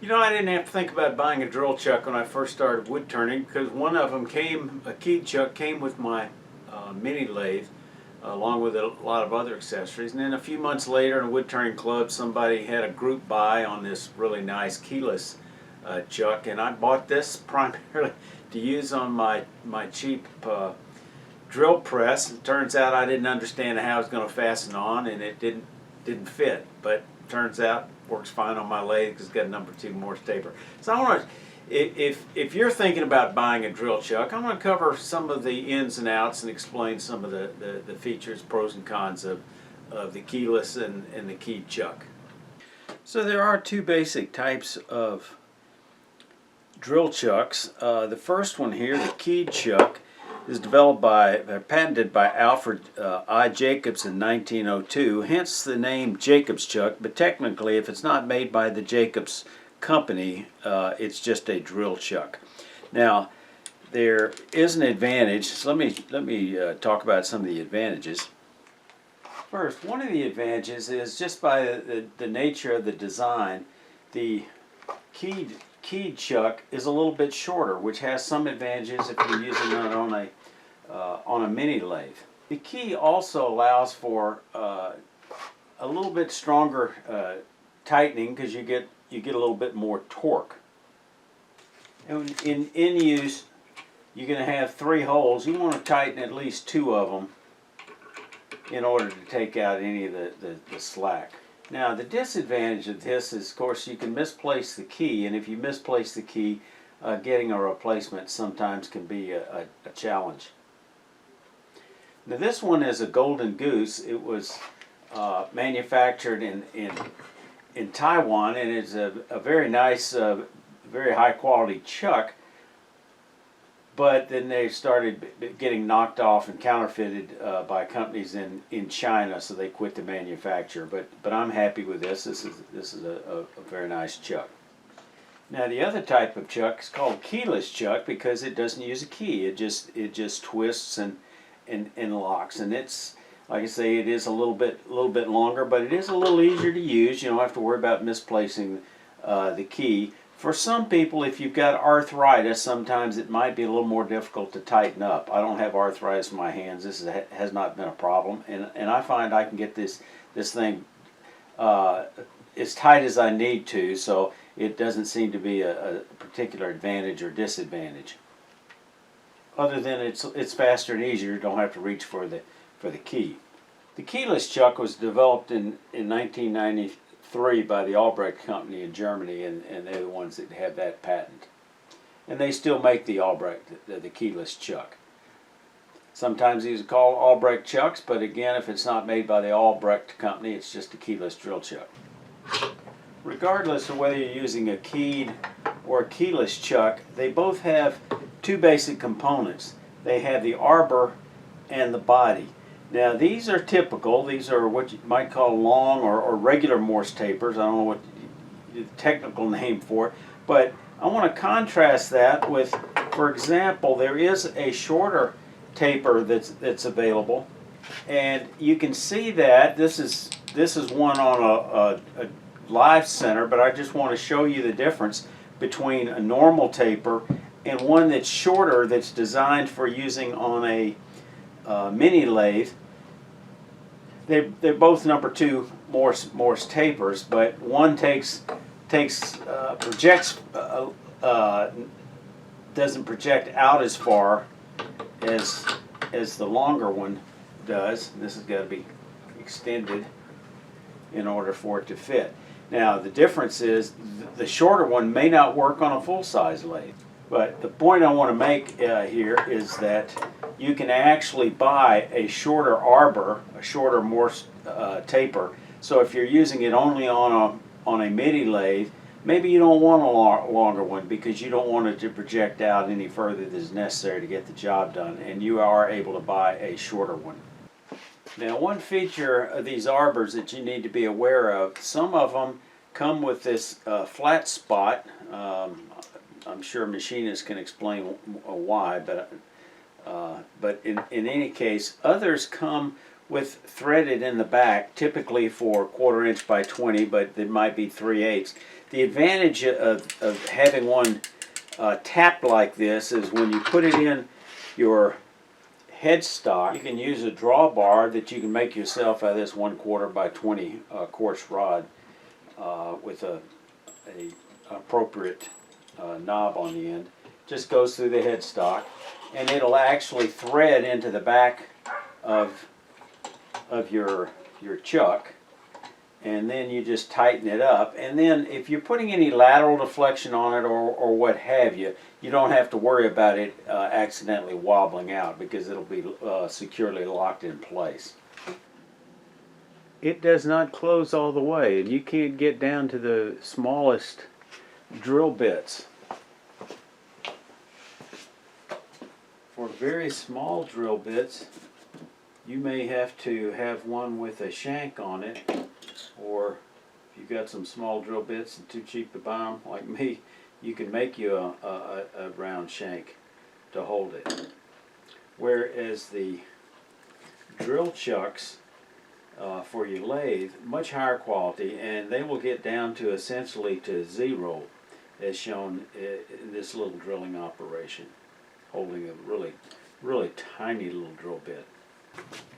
You know, I didn't have to think about buying a drill chuck when I first started wood turning because one of them came, a keyed chuck came with my mini lathe along with a lot of other accessories. And then a few months later in a wood turning club, somebody had a group buy on this really nice keyless chuck, and I bought this primarily to use on my cheap drill press. It turns out I didn't understand how I was going to fasten on, and it didn't fit. But turns out works fine on my lathe because it's got a #2 Morse taper. So I want to, if you're thinking about buying a drill chuck, I'm going to cover some of the ins and outs and explain some of the features, pros and cons of the keyless and the keyed chuck. So there are two basic types of drill chucks. The first one here, the keyed chuck, is developed patented by Alfred I. Jacobs in 1902, hence the name Jacobs chuck, but technically if it's not made by the Jacobs company, it's just a drill chuck. Now, there is an advantage, so let me talk about some of the advantages. First, one of the advantages is just by the nature of the design, the keyed chuck is a little bit shorter, which has some advantages if you're using it on a mini lathe. The key also allows for a little bit stronger tightening because you get a little bit more torque. And in use, you're going to have 3 holes. You want to tighten at least 2 of them in order to take out any of the slack. Now, the disadvantage of this is, of course, you can misplace the key, and if you misplace the key, getting a replacement sometimes can be a challenge. Now, this one is a Golden Goose. It was manufactured in Taiwan, and it's a very nice, very high quality chuck. But then they started getting knocked off and counterfeited by companies in China, so they quit the manufacture. But I'm happy with this. This is a very nice chuck. Now, the other type of chuck is called keyless chuck because it doesn't use a key. It just twists and locks, and it's, like I say, it is a little bit longer, but it is a little easier to use. You don't have to worry about misplacing the key. For some people, if you've got arthritis, sometimes it might be a little more difficult to tighten up. I don't have arthritis in my hands. This has not been a problem, and I find I can get this thing as tight as I need to, so it doesn't seem to be a particular advantage or disadvantage. Other than it's faster and easier, you don't have to reach for the key. The keyless chuck was developed in 1993 by the Albrecht company in Germany, and they're the ones that have that patent. And they still make the Albrecht, the keyless chuck. Sometimes these are called Albrecht chucks, but again, if it's not made by the Albrecht company, it's just a keyless drill chuck. Regardless of whether you're using a keyed or a keyless chuck, they both have 2 basic components. They have the arbor and the body. Now, these are typical. These are what you might call long or regular Morse tapers. I don't know what the technical name for it, but I want to contrast that with, for example, there is a shorter taper that's available, and you can see that this is one on a live center, but I just want to show you the difference between a normal taper and one that's shorter, that's designed for using on a mini lathe. They're both #2 Morse tapers, but one projects doesn't project out as far as the longer one does. This has got to be extended in order for it to fit. Now, the difference is the shorter one may not work on a full-size lathe. But the point I want to make here is that you can actually buy a shorter arbor, a shorter Morse taper. So if you're using it only on a mini lathe, maybe you don't want a longer one because you don't want it to project out any further than is necessary to get the job done, and you are able to buy a shorter one. Now, one feature of these arbors that you need to be aware of, some of them come with this flat spot. I'm sure machinists can explain why, but in any case, others come with threaded in the back, typically for 1/4 inch by 20, but it might be 3/8. The advantage of having one tapped like this is when you put it in your headstock, you can use a drawbar that you can make yourself out of this 1/4 by 20 quartz rod with a appropriate knob on the end. Just goes through the headstock, and it'll actually thread into the back of your chuck, and then you just tighten it up. And then if you're putting any lateral deflection on it or what have you, you don't have to worry about it accidentally wobbling out, because it'll be securely locked in place. It does not close all the way, and you can't get down to the smallest drill bits. For very small drill bits, you may have to have one with a shank on it, or if you've got some small drill bits and too cheap to buy them, like me, you can make you a round shank to hold it. Whereas the drill chucks for your lathe, much higher quality, and they will get down to essentially to 0, as shown in this little drilling operation, holding a really tiny little drill bit.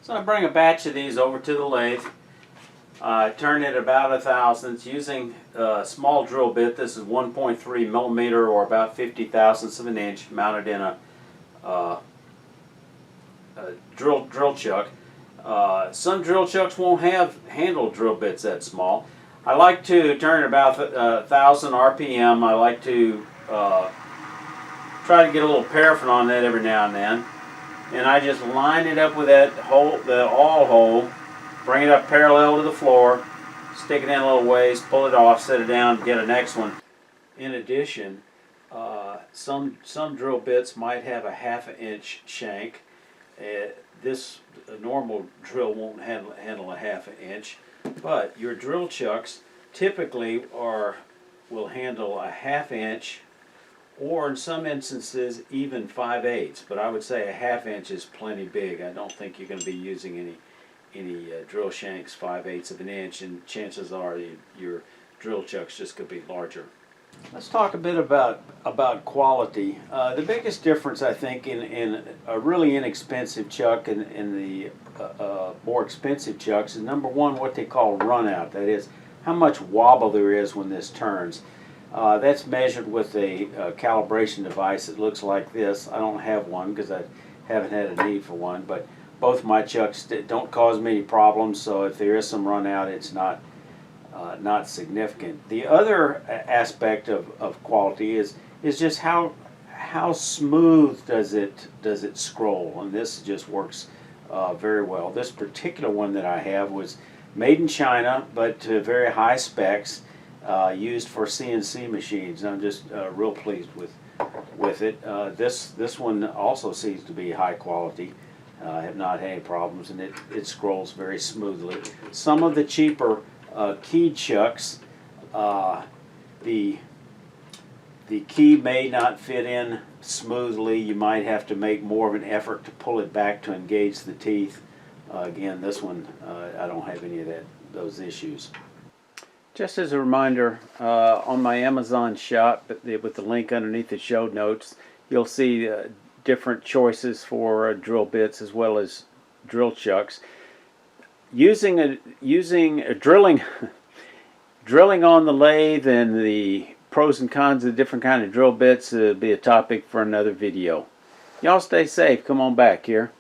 So I bring a batch of these over to the lathe. Turn it about 1/1000 using a small drill bit. This is 1.3 millimeter, or about 50/1000 of an inch, mounted in a drill chuck. Some drill chucks won't have handle drill bits that small. I like to turn it about 1,000 RPM. I like to try to get a little paraffin on that every now and then. And I just line it up with that hole, the awl hole, bring it up parallel to the floor, stick it in a little ways, pull it off, set it down, get a next one. In addition, some drill bits might have a 1/2 inch shank. This normal drill won't handle a 1/2 inch, but your drill chucks typically will handle a 1/2 inch, or in some instances even 5/8. But I would say a 1/2 inch is plenty big. I don't think you're going to be using any drill shanks 5/8 of an inch, and chances are your drill chuck's just going to be larger. Let's talk a bit about quality. The biggest difference, I think, in a really inexpensive chuck and the more expensive chucks is, number one, what they call run out. That is, how much wobble there is when this turns. That's measured with a calibration device that looks like this. I don't have one because I haven't had a need for one, but both my chucks don't cause me any problems, so if there is some run out, it's not significant. The other aspect of quality is just how smooth does it scroll, and this just works very well. This particular one that I have was made in China, but to very high specs, used for CNC machines. I'm just real pleased with it. This one also seems to be high quality. I have not had any problems, and it scrolls very smoothly. Some of the cheaper keyed chucks, the key may not fit in smoothly. You might have to make more of an effort to pull it back to engage the teeth. Again, this one, I don't have any of those issues. Just as a reminder, on my Amazon shop, with the link underneath the show notes, you'll see different choices for drill bits as well as drill chucks. Drilling on the lathe and the pros and cons of different kind of drill bits will be a topic for another video. Y'all stay safe. Come on back here.